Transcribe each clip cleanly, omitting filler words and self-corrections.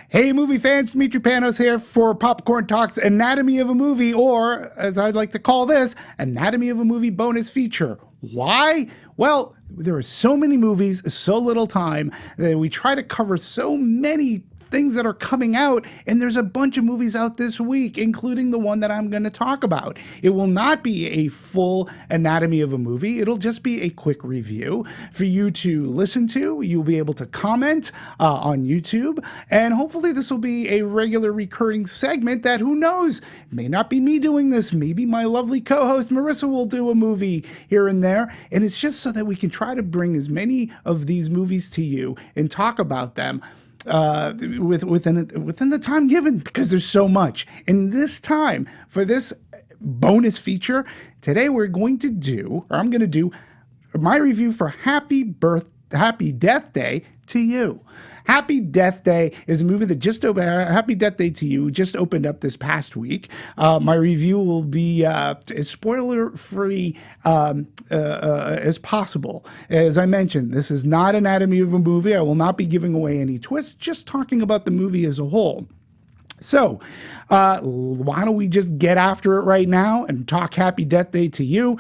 Hey, movie fans, Demetri Panos here for Popcorn Talks Anatomy of a Movie, or as I'd like to call this, Anatomy of a Movie bonus feature. Why? Well, there are so many movies, so little time, that we try to cover so many things that are coming out, and there's a bunch of movies out this week, including the one that I'm going to talk about. It will not be a full anatomy of a movie. It'll just be a quick review for you to listen to. You'll be able to comment on YouTube, and hopefully this will be a regular recurring segment that, who knows, may not be me doing this. Maybe my lovely co-host Marissa will do a movie here and there, and it's just so that we can try to bring as many of these movies to you and talk about them within the time given, because there's so much. And this time, for this bonus feature, today I'm going to do my review for Happy Death Day to You. Happy Death Day is a movie that Happy Death Day to You just opened up this past week. My review will be as spoiler-free as possible. As I mentioned, this is not anatomy of a movie. I will not be giving away any twists, just talking about the movie as a whole. So, why don't we just get after it right now and talk Happy Death Day to You?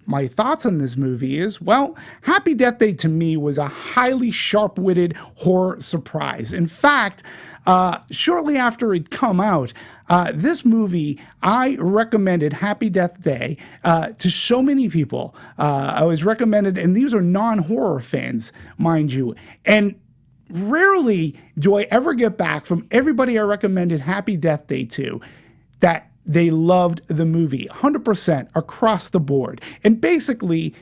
My thoughts on this movie is, well, Happy Death Day to me was a highly sharp-witted horror surprise. In fact, shortly after it come out, this movie, I recommended Happy Death Day to so many people. I was recommended, and these are non-horror fans, mind you, and rarely do I ever get back from everybody I recommended Happy Death Day to that they loved the movie 100% across the board. And basically,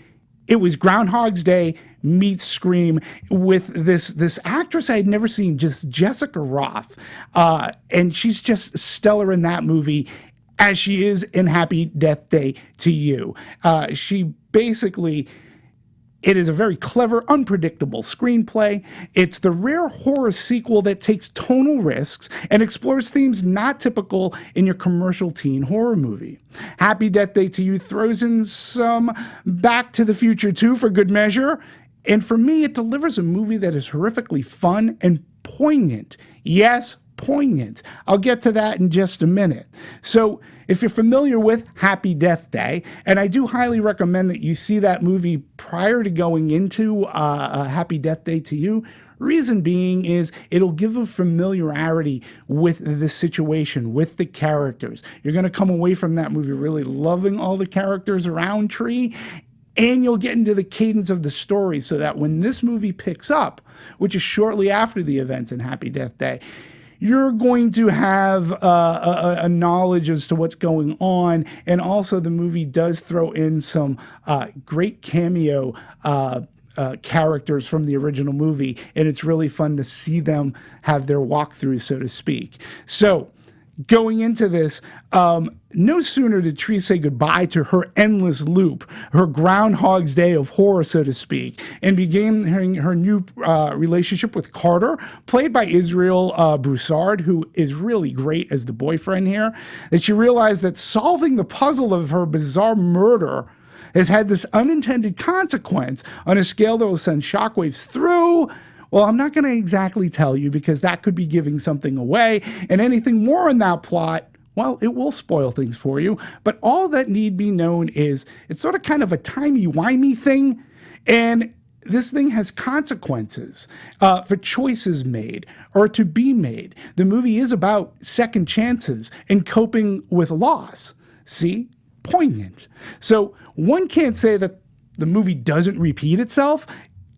it was Groundhog's Day meets Scream with this actress I had never seen, just Jessica Roth. And she's just stellar in that movie, as she is in Happy Death Day to You. It is a very clever, unpredictable screenplay. It's the rare horror sequel that takes tonal risks and explores themes not typical in your commercial teen horror movie. Happy Death Day to You throws in some Back to the Future 2 for good measure. And for me, it delivers a movie that is horrifically fun and poignant. Yes, poignant. I'll get to that in just a minute. So, if you're familiar with Happy Death Day, and I do highly recommend that you see that movie prior to going into Happy Death Day to You, reason being is it'll give a familiarity with the situation, with the characters. You're going to come away from that movie really loving all the characters around Tree, and you'll get into the cadence of the story so that when this movie picks up, which is shortly after the events in Happy Death Day, you're going to have a knowledge as to what's going on. And also the movie does throw in some great cameo characters from the original movie. And it's really fun to see them have their walkthrough, so to speak. So, going into this, no sooner did Tree say goodbye to her endless loop, her Groundhog's Day of horror, so to speak, and began her new relationship with Carter, played by Israel Broussard, who is really great as the boyfriend here, that she realized that solving the puzzle of her bizarre murder has had this unintended consequence on a scale that will send shockwaves through. Well, I'm not going to exactly tell you because that could be giving something away, and anything more in that plot, well, it will spoil things for you. But all that need be known is it's sort of kind of a timey-wimey thing, and this thing has consequences for choices made or to be made. The movie is about second chances and coping with loss. See? Poignant. So one can't say that the movie doesn't repeat itself.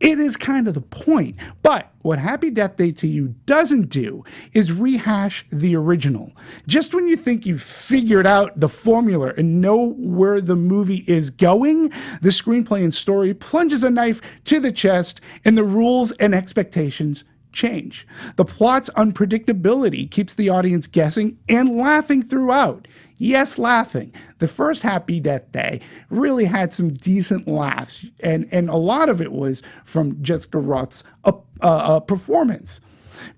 It is kind of the point. But what Happy Death Day to You doesn't do is rehash the original. Just when you think you've figured out the formula and know where the movie is going, the screenplay and story plunges a knife to the chest, and the rules and expectations change. The plot's unpredictability keeps the audience guessing and laughing throughout. Yes, laughing. The first Happy Death Day really had some decent laughs, and a lot of it was from Jessica Roth's performance.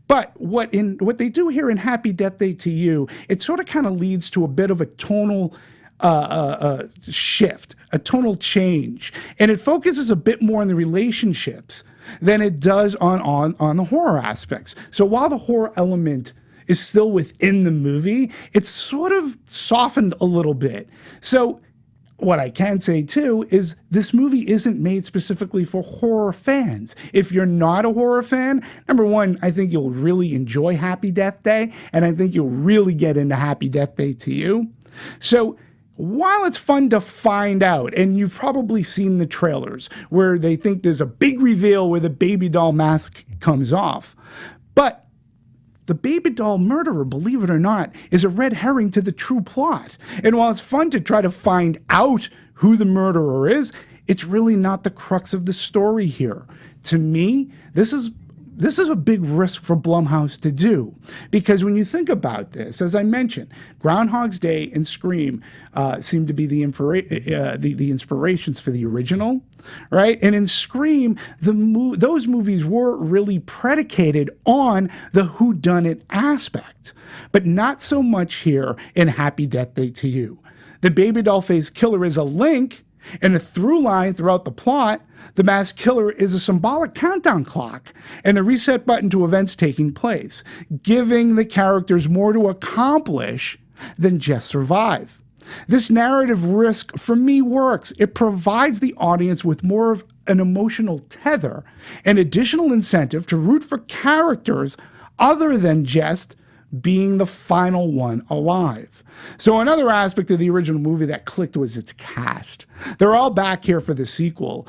But what they do here in Happy Death Day to You, it sort of kind of leads to a bit of a tonal shift, a tonal change, and it focuses a bit more on the relationships than it does on the horror aspects. So while the horror element is still within the movie, it's sort of softened a little bit. So what I can say too is this movie isn't made specifically for horror fans. If you're not a horror fan, number one, I think you'll really enjoy Happy Death Day, and I think you'll really get into Happy Death Day to You. So while it's fun to find out, and you've probably seen the trailers where they think there's a big reveal where the baby doll mask comes off, but the baby doll murderer, believe it or not, is a red herring to the true plot. And while it's fun to try to find out who the murderer is, it's really not the crux of the story here. To me, this is a big risk for Blumhouse to do, because when you think about this, as I mentioned, Groundhog's Day and Scream seem to be the inspirations for the original, right? And in Scream, those movies were really predicated on the whodunit aspect, but not so much here in Happy Death Day to You. The baby doll face killer is a link and a through line throughout the plot. The masked killer is a symbolic countdown clock and the reset button to events taking place, giving the characters more to accomplish than just survive. This narrative risk, for me, works. It provides the audience with more of an emotional tether and additional incentive to root for characters other than just being the final one alive. So another aspect of the original movie that clicked was its cast. They're all back here for the sequel,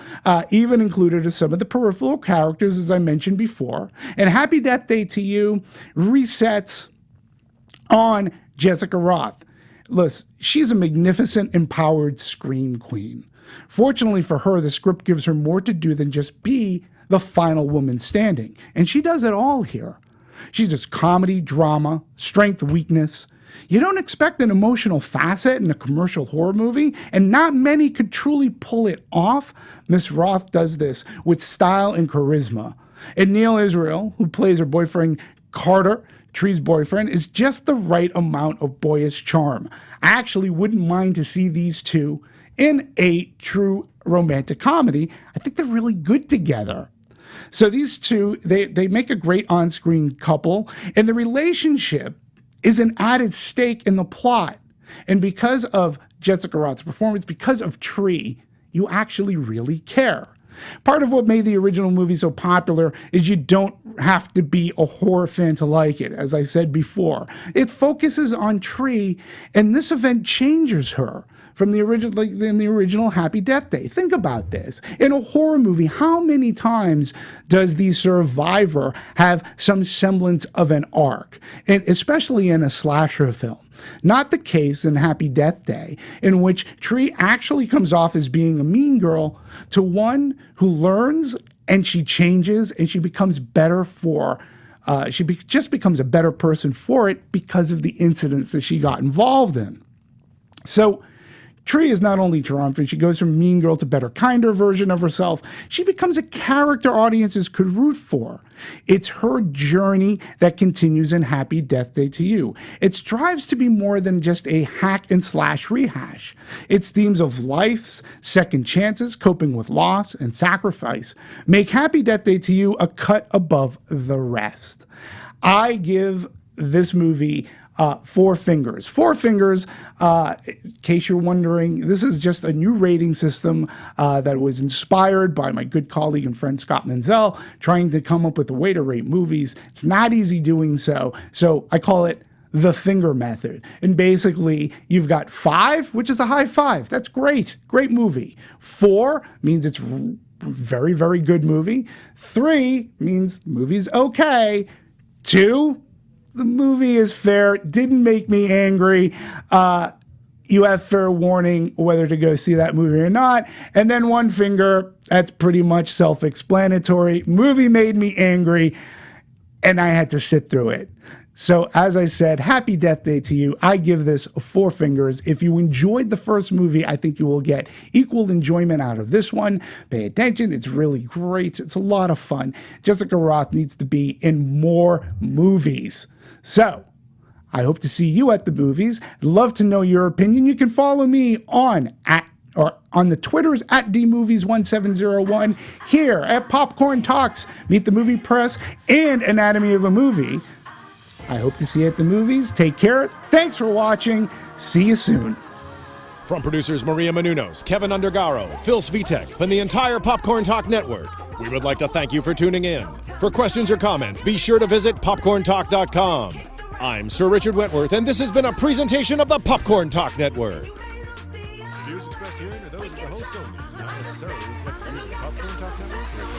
even included as some of the peripheral characters, as I mentioned before. And Happy Death Day to You resets on Jessica Rothe. Listen, she's a magnificent, empowered scream queen. Fortunately for her, the script gives her more to do than just be the final woman standing. And she does it all here. She does comedy, drama, strength, weakness. You don't expect an emotional facet in a commercial horror movie, and not many could truly pull it off. Miss Rothe does this with style and charisma. And Neil Israel, who plays her boyfriend Carter, Tree's boyfriend, is just the right amount of boyish charm. I actually wouldn't mind to see these two in a true romantic comedy. I think they're really good together. So these two, they make a great on-screen couple, and the relationship is an added stake in the plot. And because of Jessica Roth's performance, because of Tree, you actually really care. Part of what made the original movie so popular is you don't have to be a horror fan to like it, as I said before. It focuses on Tree, and this event changes her from the original, like in the original Happy Death Day. Think about this. In a horror movie, how many times does the survivor have some semblance of an arc? And especially in a slasher film. Not the case in Happy Death Day, in which Tree actually comes off as being a mean girl to one who learns and she changes and she becomes better for, just becomes a better person for it because of the incidents that she got involved in. So Tree is not only triumphant, she goes from mean girl to better, kinder version of herself. She becomes a character audiences could root for. It's her journey that continues in Happy Death Day to You. It strives to be more than just a hack and slash rehash. Its themes of life's second chances, coping with loss, and sacrifice make Happy Death Day to You a cut above the rest. I give this movie 4 fingers. 4 fingers, in case you're wondering, this is just a new rating system that was inspired by my good colleague and friend Scott Menzel, trying to come up with a way to rate movies. It's not easy doing so, so I call it the finger method. And basically, you've got 5, which is a high 5. That's great. Great movie. 4 means it's very, very good movie. 3 means movie's okay. 2, the movie is fair, didn't make me angry. You have fair warning whether to go see that movie or not. And then 1 finger, that's pretty much self-explanatory. Movie made me angry, and I had to sit through it. So as I said, Happy Death Day to You. I give this 4 fingers. If you enjoyed the first movie, I think you will get equal enjoyment out of this one. Pay attention. It's really great. It's a lot of fun. Jessica Rothe needs to be in more movies. So I hope to see you at the movies. I'd love to know your opinion. You can follow me on or on the Twitters at dmovies1701, here at Popcorn Talks, Meet the Movie Press, and Anatomy of a Movie. I hope to see you at the movies. Take care. Thanks for watching. See you soon. From producers Maria Menounos, Kevin Undergaro, Phil Svitek, and the entire Popcorn Talk Network, we would like to thank you for tuning in. For questions or comments, be sure to visit popcorntalk.com. I'm Sir Richard Wentworth, and this has been a presentation of the Popcorn Talk Network. Views expressed herein are those of the hosts only, not necessarily reflect the views of the Popcorn Talk Network.